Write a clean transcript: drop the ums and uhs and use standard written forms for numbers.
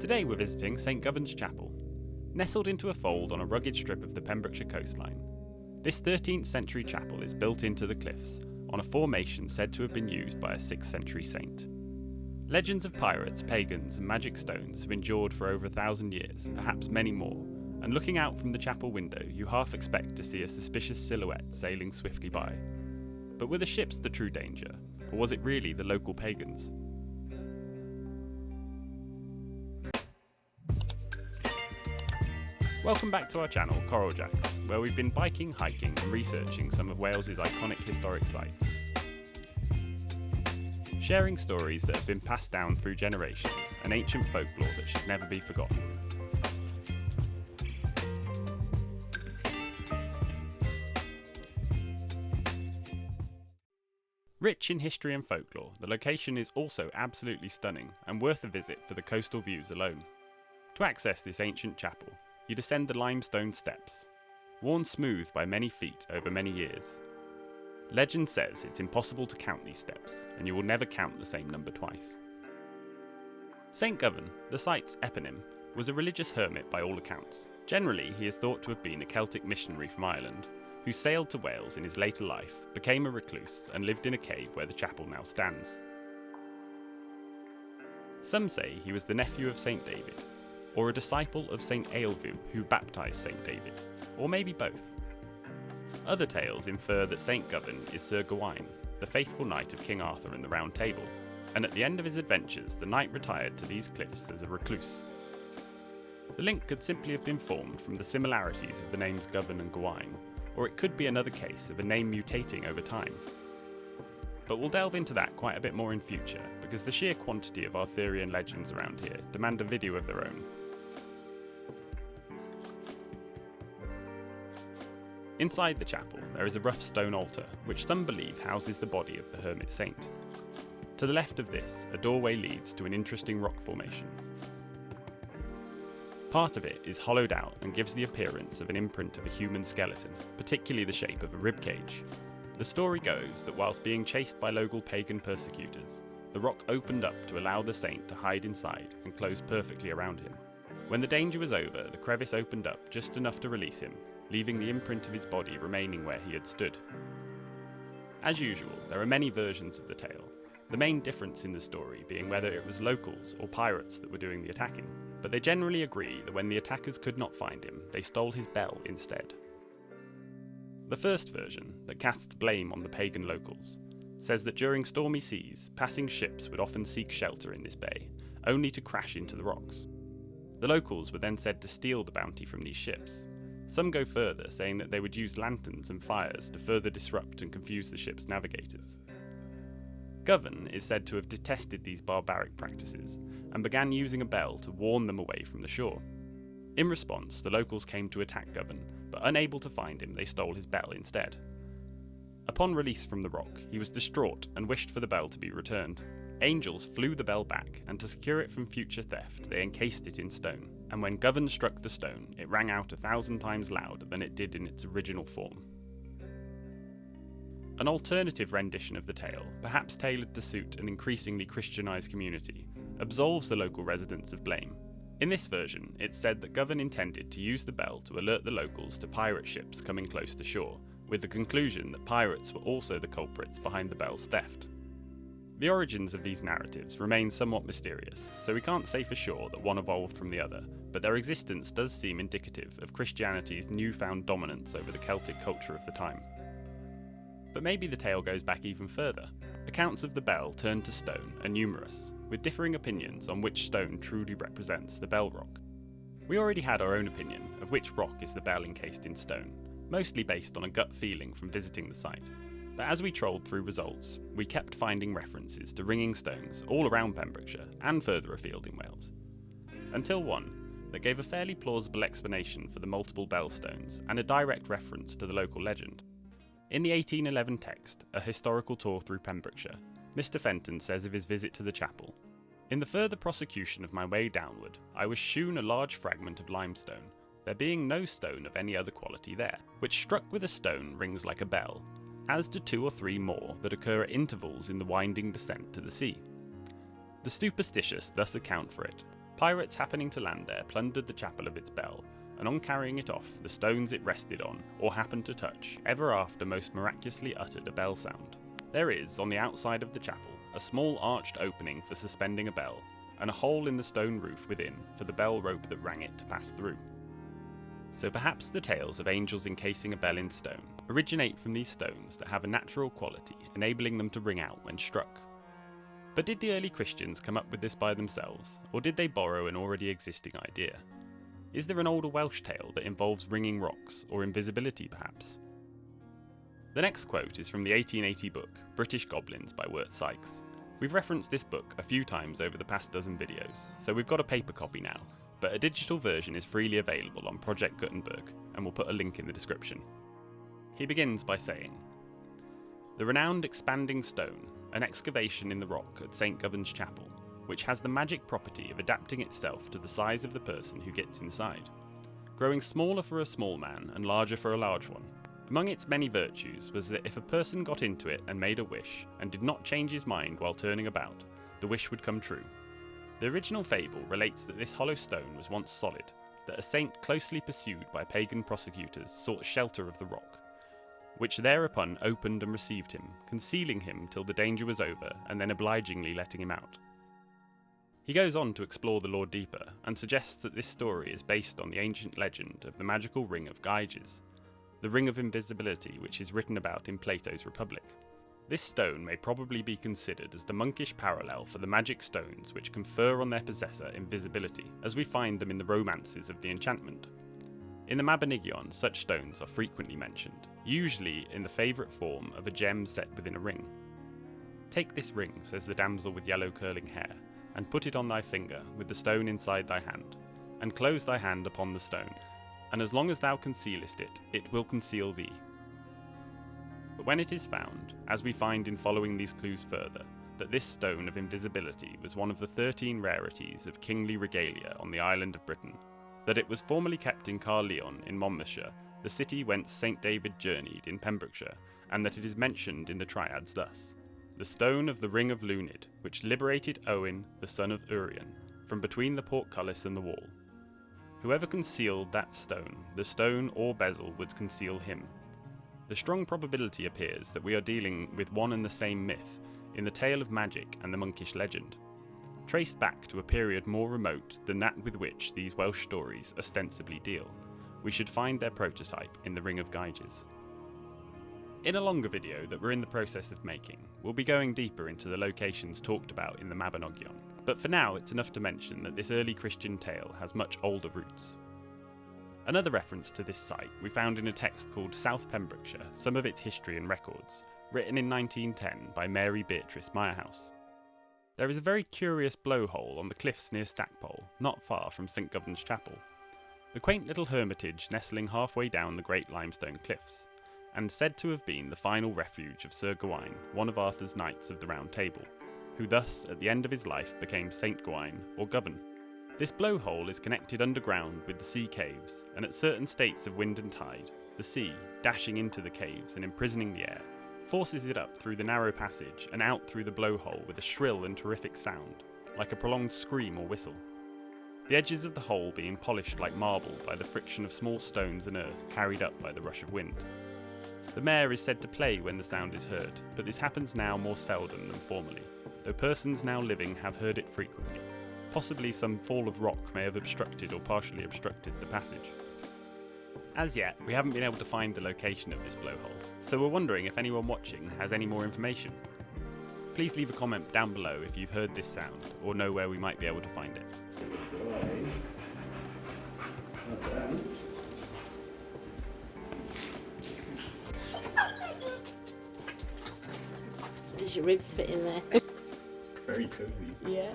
Today we're visiting St Govan's Chapel. Nestled into a fold on a rugged strip of the Pembrokeshire coastline, this 13th century chapel is built into the cliffs on a formation said to have been used by a 6th century saint. Legends of pirates, pagans and magic stones have endured for over 1,000 years, perhaps many more, and looking out from the chapel window you half expect to see a suspicious silhouette sailing swiftly by. But were the ships the true danger, or was it really the local pagans? Welcome back to our channel, Coral Jacks, where we've been biking, hiking and researching some of Wales's iconic historic sites. Sharing stories that have been passed down through generations and ancient folklore that should never be forgotten. Rich in history and folklore, the location is also absolutely stunning and worth a visit for the coastal views alone. To access this ancient chapel, you descend the limestone steps, worn smooth by many feet over many years. Legend says it's impossible to count these steps, and you will never count the same number twice. St Govan, the site's eponym, was a religious hermit by all accounts. Generally, he is thought to have been a Celtic missionary from Ireland, who sailed to Wales in his later life, became a recluse, and lived in a cave where the chapel now stands. Some say he was the nephew of St David, or a disciple of St Aelfu who baptised St David, or maybe both. Other tales infer that St Govan is Sir Govan, the faithful knight of King Arthur and the Round Table, and at the end of his adventures the knight retired to these cliffs as a recluse. The link could simply have been formed from the similarities of the names Govan and Govan, or it could be another case of a name mutating over time. But we'll delve into that quite a bit more in future, because the sheer quantity of Arthurian legends around here demand a video of their own. Inside the chapel, there is a rough stone altar, which some believe houses the body of the hermit saint. To the left of this, a doorway leads to an interesting rock formation. Part of it is hollowed out and gives the appearance of an imprint of a human skeleton, particularly the shape of a ribcage. The story goes that whilst being chased by local pagan persecutors, the rock opened up to allow the saint to hide inside and closed perfectly around him. When the danger was over, the crevice opened up just enough to release him, leaving the imprint of his body remaining where he had stood. As usual, there are many versions of the tale, the main difference in the story being whether it was locals or pirates that were doing the attacking, but they generally agree that when the attackers could not find him, they stole his bell instead. The first version, that casts blame on the pagan locals, says that during stormy seas, passing ships would often seek shelter in this bay, only to crash into the rocks. The locals were then said to steal the bounty from these ships. Some go further, saying that they would use lanterns and fires to further disrupt and confuse the ship's navigators. Govan is said to have detested these barbaric practices, and began using a bell to warn them away from the shore. In response, the locals came to attack Govan, but unable to find him, they stole his bell instead. Upon release from the rock, he was distraught and wished for the bell to be returned. Angels flew the bell back, and to secure it from future theft, they encased it in stone, and when Govan struck the stone, it rang out 1,000 times louder than it did in its original form. An alternative rendition of the tale, perhaps tailored to suit an increasingly Christianised community, absolves the local residents of blame. In this version, it's said that Govan intended to use the bell to alert the locals to pirate ships coming close to shore, with the conclusion that pirates were also the culprits behind the bell's theft. The origins of these narratives remain somewhat mysterious, so we can't say for sure that one evolved from the other, but their existence does seem indicative of Christianity's newfound dominance over the Celtic culture of the time. But maybe the tale goes back even further. Accounts of the bell turned to stone are numerous, with differing opinions on which stone truly represents the bell rock. We already had our own opinion of which rock is the bell encased in stone, mostly based on a gut feeling from visiting the site. But as we trolled through results, we kept finding references to ringing stones all around Pembrokeshire and further afield in Wales. Until one that gave a fairly plausible explanation for the multiple bell stones and a direct reference to the local legend. In the 1811 text, A Historical Tour Through Pembrokeshire, Mr. Fenton says of his visit to the chapel, "In the further prosecution of my way downward, I was shewn a large fragment of limestone, there being no stone of any other quality there, which struck with a stone rings like a bell, as do 2 or 3 more that occur at intervals in the winding descent to the sea. The superstitious thus account for it. Pirates happening to land there plundered the chapel of its bell, and on carrying it off, the stones it rested on, or happened to touch, ever after most miraculously uttered a bell sound. There is, on the outside of the chapel, a small arched opening for suspending a bell, and a hole in the stone roof within for the bell rope that rang it to pass through. So perhaps the tales of angels encasing a bell in stone originate from these stones that have a natural quality, enabling them to ring out when struck. But did the early Christians come up with this by themselves, or did they borrow an already existing idea? Is there an older Welsh tale that involves ringing rocks, or invisibility perhaps? The next quote is from the 1880 book, British Goblins by Wirt Sykes. We've referenced this book a few times over the past dozen videos, so we've got a paper copy now, but a digital version is freely available on Project Gutenberg, and we'll put a link in the description. He begins by saying, "The renowned expanding stone, an excavation in the rock at St. Govan's Chapel, which has the magic property of adapting itself to the size of the person who gets inside, growing smaller for a small man and larger for a large one. Among its many virtues was that if a person got into it and made a wish, and did not change his mind while turning about, the wish would come true. The original fable relates that this hollow stone was once solid, that a saint closely pursued by pagan persecutors sought shelter of the rock, which thereupon opened and received him, concealing him till the danger was over, and then obligingly letting him out." He goes on to explore the lore deeper, and suggests that this story is based on the ancient legend of the magical ring of Gyges, the ring of invisibility which is written about in Plato's Republic. This stone may probably be considered as the monkish parallel for the magic stones which confer on their possessor invisibility, as we find them in the romances of the enchantment. In the Mabinogion, such stones are frequently mentioned, usually in the favourite form of a gem set within a ring. "Take this ring," says the damsel with yellow curling hair, "and put it on thy finger, with the stone inside thy hand, and close thy hand upon the stone, and as long as thou concealest it, it will conceal thee." But when it is found, as we find in following these clues further, that this stone of invisibility was one of the 13 rarities of kingly regalia on the island of Britain, that it was formerly kept in Caerleon in Monmouthshire, the city whence St. David journeyed in Pembrokeshire, and that it is mentioned in the triads thus: "The stone of the ring of Luned, which liberated Owen, the son of Urien, from between the portcullis and the wall. Whoever concealed that stone, the stone or bezel would conceal him." The strong probability appears that we are dealing with one and the same myth in the tale of magic and the monkish legend, traced back to a period more remote than that with which these Welsh stories ostensibly deal. We should find their prototype in the Ring of Gyges. In a longer video that we're in the process of making, we'll be going deeper into the locations talked about in the Mabinogion, but for now it's enough to mention that this early Christian tale has much older roots. Another reference to this site we found in a text called South Pembrokeshire, Some of its History and Records, written in 1910 by Mary Beatrice Meyerhouse. There is a very curious blowhole on the cliffs near Stackpole, not far from St. Govan's Chapel. The quaint little hermitage nestling halfway down the great limestone cliffs, and said to have been the final refuge of Sir Gawain, one of Arthur's knights of the Round Table, who thus, at the end of his life, became Saint Gawain, or Govan. This blowhole is connected underground with the sea caves, and at certain states of wind and tide, the sea, dashing into the caves and imprisoning the air, forces it up through the narrow passage and out through the blowhole with a shrill and terrific sound, like a prolonged scream or whistle. The edges of the hole being polished like marble by the friction of small stones and earth carried up by the rush of wind. The mare is said to play when the sound is heard, but this happens now more seldom than formerly, though persons now living have heard it frequently. Possibly some fall of rock may have obstructed or partially obstructed the passage. As yet, we haven't been able to find the location of this blowhole, so we're wondering if anyone watching has any more information. Please leave a comment down below if you've heard this sound, or know where we might be able to find it. Does your ribs fit in there? Very cozy. Yeah.